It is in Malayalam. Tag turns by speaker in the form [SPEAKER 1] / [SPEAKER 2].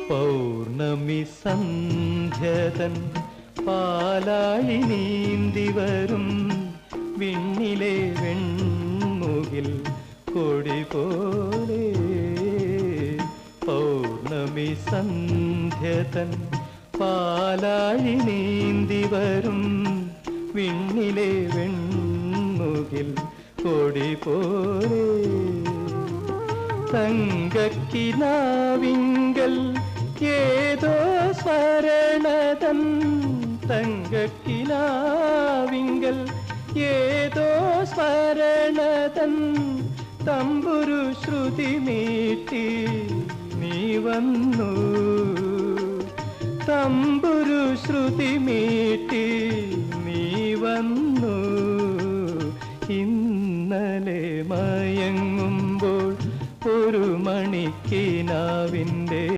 [SPEAKER 1] പൗർണമി സന്ധ്യതൻ പാലാഴി നീന്തി വരും വിണ്ണിലെ വെൺമുകിൽ കൊടി പോലെ. പൗർണമി സന്ധ്യതൻ പാലാഴി നീന്തി വരും വിണ്ണിലെ വെൺമുകിൽ കൊടി പോലെ. തങ്കക്കിനാവിങ്കൽ ഏതോ സ്മരണതൻ, തങ്കക്കിനാവിങ്കൽ ഏതോ സ്മരണതൻ തമ്പുരു ശ്രുതി മീട്ടി നീ വന്നു. തമ്പുരു ശ്രുതി മീട്ടി